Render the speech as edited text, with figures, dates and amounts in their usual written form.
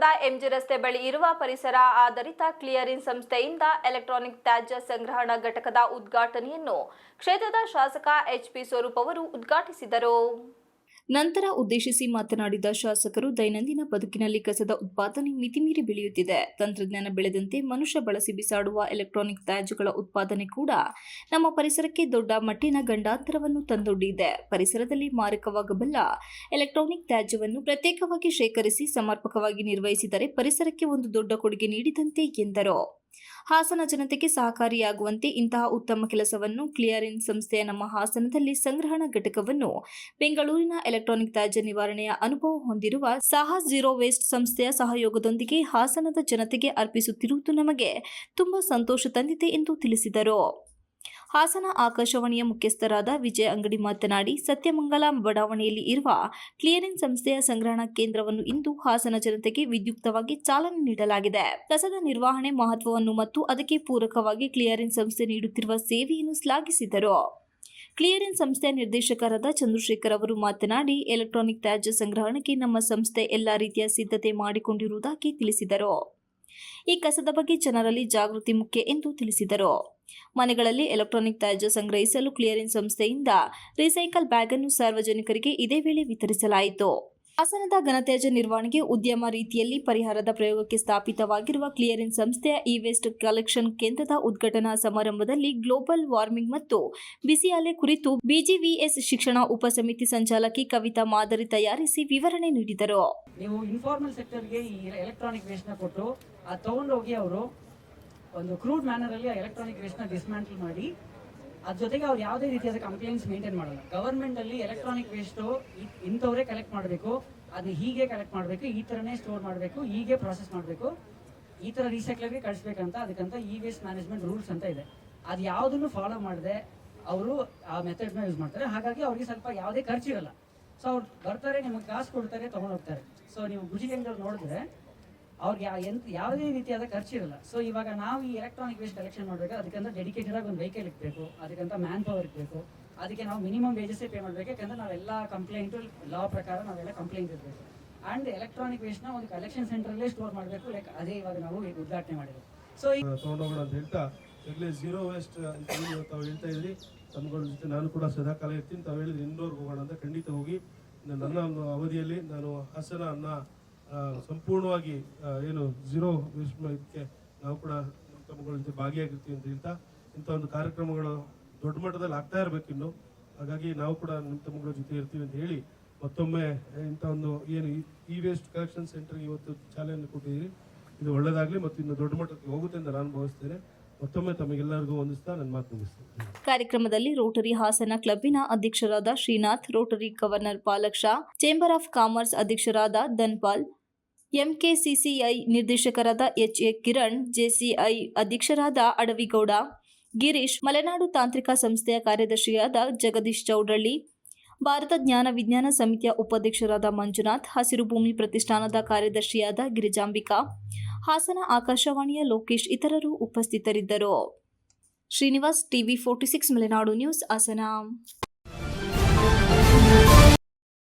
ನಗರದ ಎಂಜಿ ರಸ್ತೆ ಬಳಿ ಇರುವ ಪರಿಸರ ಆಧಾರಿತ ಕ್ಲಿಯರಿಂಗ್ ಸಂಸ್ಥೆಯಿಂದ ಎಲೆಕ್ಟ್ರಾನಿಕ್ ತ್ಯಾಜ್ಯ ಸಂಗ್ರಹಣಾ ಘಟಕದ ಉದ್ಘಾಟನೆಯನ್ನು ಕ್ಷೇತ್ರದ ಶಾಸಕ ಎಚ್ಪಿ ಸ್ವರೂಪ್ ಅವರು ಉದ್ಘಾಟಿಸಿದರು. ನಂತರ ಉದ್ದೇಶಿಸಿ ಮಾತನಾಡಿದ ಶಾಸಕರು, ದೈನಂದಿನ ಬದುಕಿನಲ್ಲಿ ಕಸದ ಉತ್ಪಾದನೆ ಮಿತಿಮೀರಿ ಬೆಳೆಯುತ್ತಿದೆ. ತಂತ್ರಜ್ಞಾನ ಬೆಳೆದಂತೆ ಮನುಷ್ಯ ಬಳಸಿ ಬಿಸಾಡುವ ಎಲೆಕ್ಟ್ರಾನಿಕ್ ತ್ಯಾಜ್ಯಗಳ ಉತ್ಪಾದನೆ ಕೂಡ ನಮ್ಮ ಪರಿಸರಕ್ಕೆ ದೊಡ್ಡ ಮಟ್ಟಿನ ಗಂಡಾಂತರವನ್ನು ತಂದೊಡ್ಡಿದೆ. ಪರಿಸರದಲ್ಲಿ ಮಾರಕವಾಗಬಲ್ಲ ಎಲೆಕ್ಟ್ರಾನಿಕ್ ತ್ಯಾಜ್ಯವನ್ನು ಪ್ರತ್ಯೇಕವಾಗಿ ಶೇಖರಿಸಿ ಸಮರ್ಪಕವಾಗಿ ನಿರ್ವಹಿಸಿದರೆ ಪರಿಸರಕ್ಕೆ ಒಂದು ದೊಡ್ಡ ಕೊಡುಗೆ ನೀಡಿದಂತೆ ಎಂದರು. ಹಾಸನ ಜನತೆಗೆ ಸಹಕಾರಿಯಾಗುವಂತೆ ಇಂತಹ ಉತ್ತಮ ಕೆಲಸವನ್ನು ಕ್ಲಿಯರಿಂಗ್ ಸಂಸ್ಥೆಯ ನಮ್ಮ ಹಾಸನದಲ್ಲಿ ಸಂಗ್ರಹಣಾ ಘಟಕವನ್ನು ಬೆಂಗಳೂರಿನ ಎಲೆಕ್ಟ್ರಾನಿಕ್ ತ್ಯಾಜ್ಯ ನಿವಾರಣೆಯ ಅನುಭವ ಹೊಂದಿರುವ ಸಾಹಸ್ ಝೀರೋ ವೇಸ್ಟ್ ಸಂಸ್ಥೆಯ ಸಹಯೋಗದೊಂದಿಗೆ ಹಾಸನದ ಜನತೆಗೆ ಅರ್ಪಿಸುತ್ತಿರುವುದು ನಮಗೆ ತುಂಬಾ ಸಂತೋಷ ತಂದಿದೆ ಎಂದು ತಿಳಿಸಿದರು. ಹಾಸನ ಆಕಾಶವಾಣಿಯ ಮುಖ್ಯಸ್ಥರಾದ ವಿಜಯ ಅಂಗಡಿ ಮಾತನಾಡಿ, ಸತ್ಯಮಂಗಲ ಬಡಾವಣೆಯಲ್ಲಿ ಇರುವ ಕ್ಲಿಯರಿಂಗ್ ಸಂಸ್ಥೆಯ ಸಂಗ್ರಹಣಾ ಕೇಂದ್ರವನ್ನು ಇಂದು ಹಾಸನ ಜನತೆಗೆ ವಿದ್ಯುಕ್ತವಾಗಿ ಚಾಲನೆ ನೀಡಲಾಗಿದೆ. ಕಸದ ನಿರ್ವಹಣೆ ಮಹತ್ವವನ್ನು ಮತ್ತು ಅದಕ್ಕೆ ಪೂರಕವಾಗಿ ಕ್ಲಿಯರಿಂಗ್ ಸಂಸ್ಥೆ ನೀಡುತ್ತಿರುವ ಸೇವೆಯನ್ನು ಶ್ಲಾಘಿಸಿದರು. ಕ್ಲಿಯರಿಂಗ್ ಸಂಸ್ಥೆಯ ನಿರ್ದೇಶಕರಾದ ಚಂದ್ರಶೇಖರ್ ಅವರು ಮಾತನಾಡಿ, ಎಲೆಕ್ಟ್ರಾನಿಕ್ ತ್ಯಾಜ್ಯ ಸಂಗ್ರಹಣೆಗೆ ನಮ್ಮ ಸಂಸ್ಥೆ ಎಲ್ಲಾ ರೀತಿಯ ಸಿದ್ಧತೆ ಮಾಡಿಕೊಂಡಿರುವುದಾಗಿ ತಿಳಿಸಿದರು. ಈ ಕಸದ ಬಗ್ಗೆ ಜನರಲ್ಲಿ ಜಾಗೃತಿ ಮುಖ್ಯ ಎಂದು ತಿಳಿಸಿದರು. ಮನೆಗಳಲ್ಲಿ ಎಲೆಕ್ಟ್ರಾನಿಕ್ ತ್ಯಾಜ್ಯ ಸಂಗ್ರಹಿಸಲು ಕ್ಲಿಯರಿಂಗ್ ಸಂಸ್ಥೆಯಿಂದ ರೀಸೈಕಲ್ ಬ್ಯಾಗ್ ಅನ್ನು ಸಾರ್ವಜನಿಕರಿಗೆ ಇದೇ ವೇಳೆ ವಿತರಿಸಲಾಯಿತು. ಹಾಸನದ ಘನತ್ಯಾಜ್ಯ ನಿರ್ವಹಣೆಗೆ ಉದ್ಯಮ ರೀತಿಯಲ್ಲಿ ಪರಿಹಾರದ ಪ್ರಯೋಗಕ್ಕೆ ಸ್ಥಾಪಿತವಾಗಿರುವ ಕ್ಲಿಯರಿಂಗ್ ಸಂಸ್ಥೆಯ ಇ-ವೇಸ್ಟ್ ಕಲೆಕ್ಷನ್ ಕೇಂದ್ರದ ಉದ್ಘಾಟನಾ ಸಮಾರಂಭದಲ್ಲಿ ಗ್ಲೋಬಲ್ ವಾರ್ಮಿಂಗ್ ಮತ್ತು ಬಿಸಿ ಅಲೆ ಕುರಿತು ಬಿಜಿವಿಎಸ್ ಶಿಕ್ಷಣ ಉಪಸಮಿತಿ ಸಂಚಾಲಕಿ ಕವಿತಾ ಮಾದರಿ ತಯಾರಿಸಿ ವಿವರಣೆ ನೀಡಿದರು. ನೀವು ಇನ್ಫಾರ್ಮಲ್ ಸೆಕ್ಟರ್ಗೆ ಈ ಎಲೆಕ್ಟ್ರಾನಿಕ್ ವೇಸ್ಟ್ ನ ಕೊಟ್ಟು ಅದು ತಗೊಂಡೋಗಿ ಅವರು ಒಂದು ಕ್ರೂಡ್ ಮ್ಯಾನರ್ ಅಲ್ಲಿ ಎಲೆಕ್ಟ್ರಾನಿಕ್ ವೇಸ್ಟ್ ನ ಡಿಸ್ಮ್ಯಾಂಟಲ್ ಮಾಡಿ ಅದ್ರ ಜೊತೆಗೆ ಅವ್ರು ಯಾವುದೇ ರೀತಿಯಾದ ಕಂಪ್ಲೇಂಟ್ಸ್ ಮೇಂಟೈನ್ ಮಾಡಲ್ಲ. ಗವರ್ಮೆಂಟ್ ಅಲ್ಲಿ ಎಲೆಕ್ಟ್ರಾನಿಕ್ ವೇಸ್ಟ್ ಇಂಥವರೇ ಕಲೆಕ್ಟ್ ಮಾಡಬೇಕು, ಅದನ್ನ ಹೀಗೆ ಕಲೆಕ್ಟ್ ಮಾಡಬೇಕು, ಈ ತರನೇ ಸ್ಟೋರ್ ಮಾಡಬೇಕು, ಹೀಗೆ ಪ್ರಾಸೆಸ್ ಮಾಡಬೇಕು, ಈ ತರ ರೀಸೈಕ್ಲರ್ಗೆ ಕಳಿಸ್ಬೇಕಂತ ಅದಕ್ಕಂತ ಇ ವೇಸ್ಟ್ ಮ್ಯಾನೇಜ್ಮೆಂಟ್ ರೂಲ್ಸ್ ಅಂತ ಇದೆ. ಅದು ಯಾವುದನ್ನು ಫಾಲೋ ಮಾಡದೆ ಅವರು ಆ ಮೆಥಡ್ನ ಯೂಸ್ ಮಾಡ್ತಾರೆ. ಹಾಗಾಗಿ ಅವ್ರಿಗೆ ಸ್ವಲ್ಪ ಯಾವುದೇ ಖರ್ಚಿರಲ್ಲ. ಸೊ ಅವ್ರು ಬರ್ತಾರೆ, ನಿಮಗೆ ಕಾಸು ಕೊಡ್ತಾರೆ, ತಗೊಂಡು ಹೋಗ್ತಾರೆ. ಸೊ ನೀವು ಗುಜಿಗೆಂಗಳು ನೋಡಿದ್ರೆ ಅವ್ರಿಗೆ ಯಾವುದೇ ರೀತಿಯಾದ ಖರ್ಚಿರಲ್ಲ. ಸೊ ಇವಾಗ ನಾವು ಈ ಎಲೆಕ್ಟ್ರಾನಿಕ್ ವೇಸ್ಟ್ ಕಲೆಕ್ಷನ್ ಮಾಡಬೇಕು, ಅದಕ್ಕಂತ ಡೆಡಿಕೇಟೆಡ್ ಆಗಿ ಒಂದು ವೆಹಿಕಲ್ ಇರಬೇಕು, ಅದಕ್ಕಂತ ಮ್ಯಾನ್ ಪವರ್ ಇರಬೇಕು, ಅದಕ್ಕೆ ನಾವು ಮಿನಿಮಮ್ ವೇಜಸ್ ಪೇ ಮಾಡಬೇಕು. ಯಾಕಂದ್ರೆ ನಾವೆಲ್ಲ ಕಂಪ್ಲೇಂಟ್ ಲಾ ಪ್ರಕಾರ ನಾವೆಲ್ಲ ಕಂಪ್ಲೇಂಟ್ ಇರಬೇಕು. ಅಂಡ್ ಎಲೆಕ್ಟ್ರಾನಿಕ್ ವೇಸ್ಟ್ ನ ಒಂದು ಕಲೆಕ್ಷನ್ ಸೆಂಟರ್ ಅಲ್ಲೇ ಸ್ಟೋರ್ ಮಾಡಬೇಕು. ಲೈಕ್ ಅದೇ ಇವಾಗ ನಾವು ಉದ್ಘಾಟನೆ ಮಾಡಿದ್ವಿ. ಸೊ ತಗೊಂಡೋಗೋಣ ಅಂತ ಹೇಳ್ತಾ ಈಗಲೇ ಝೀರೋ ವೇಸ್ಟ್ ಅಂತ ತಾವು ಹೇಳ್ತಾ ಇದ್ರಿ. ತಮ್ಗಳ ಜೊತೆ ನಾನು ಕೂಡ ಸದಾಕಾಲ ಇರ್ತೀನಿ. ತಾವು ಹೇಳಿದ್ರೆ ಇಂದೋರ್ಗೆ ಹೋಗೋಣ ಅಂತ ಖಂಡಿತ ಹೋಗಿ. ನನ್ನ ಅವಧಿಯಲ್ಲಿ ನಾನು ಹಾಸನ ಸಂಪೂರ್ಣವಾಗಿ ಏನು ಝೀರೋ ವೇಸ್ಟ್ ಇದಕ್ಕೆ ನಾವು ಕೂಡ ತಮ್ಮಗಳ ಜೊತೆ ಭಾಗಿಯಾಗಿರ್ತೀವಿ ಅಂತ ಹೇಳ್ತಾ, ಇಂಥ ಒಂದು ಕಾರ್ಯಕ್ರಮಗಳು ದೊಡ್ಡ ಮಟ್ಟದಲ್ಲಿ ಆಗ್ತಾ ಇರಬೇಕು ಇನ್ನು. ಹಾಗಾಗಿ ನಾವು ಕೂಡ ನಿಮ್ಮ ತಮ್ಮಗಳ ಜೊತೆ ಇರ್ತೀವಿ ಅಂತ ಹೇಳಿ ಮತ್ತೊಮ್ಮೆ ಇಂಥ ಒಂದು ಏನು ಇ ವೇಸ್ಟ್ ಕಲೆಕ್ಷನ್ ಸೆಂಟರ್ಗೆ ಇವತ್ತು ಚಾಲನೆ ಕೊಟ್ಟಿದ್ದೀರಿ. ಇದು ಒಳ್ಳೆಯದಾಗಲಿ ಮತ್ತು ಇನ್ನು ದೊಡ್ಡ ಮಟ್ಟಕ್ಕೆ ಹೋಗುತ್ತೆ ಅಂತ ನಾನು ಭಾವಿಸ್ತೇನೆ. ಮತ್ತೊಮ್ಮೆ ತಮಗೆಲ್ಲರಿಗೂ ವಂದಿಸ್ತಾ ನನ್ನ ಮಾತು ಮುಗಿಸ್ತೇನೆ. ಕಾರ್ಯಕ್ರಮದಲ್ಲಿ ರೋಟರಿ ಹಾಸನ ಕ್ಲಬ್ಬಿನ ಅಧ್ಯಕ್ಷರಾದ Srinath, Rotary governor Palaksha, chamber of commerce ಅಧ್ಯಕ್ಷರಾದ ಧನ್ಪಾಲ್, ಎಂಕೆಸಿಸಿಐ ನಿರ್ದೇಶಕರಾದ ಎಚ್ಎ ಕಿರಣ್, ಜೆಸಿಐ ಅಧ್ಯಕ್ಷರಾದ ಅಡವಿಗೌಡ ಗಿರೀಶ್, ಮಲೆನಾಡು ತಾಂತ್ರಿಕ ಸಂಸ್ಥೆಯ ಕಾರ್ಯದರ್ಶಿಯಾದ ಜಗದೀಶ್ ಚೌಡಳ್ಳಿ, ಭಾರತ ಜ್ಞಾನ ವಿಜ್ಞಾನ ಸಮಿತಿಯ ಉಪಾಧ್ಯಕ್ಷರಾದ ಮಂಜುನಾಥ್, ಹಸಿರು ಭೂಮಿ ಪ್ರತಿಷ್ಠಾನದ ಕಾರ್ಯದರ್ಶಿಯಾದ ಗಿರಿಜಾಂಬಿಕಾ, ಹಾಸನ ಆಕಾಶವಾಣಿಯ ಲೋಕೇಶ್ ಇತರರು ಉಪಸ್ಥಿತರಿದ್ದರು. Srinivas, TV 46 Malenadu news, Hassan.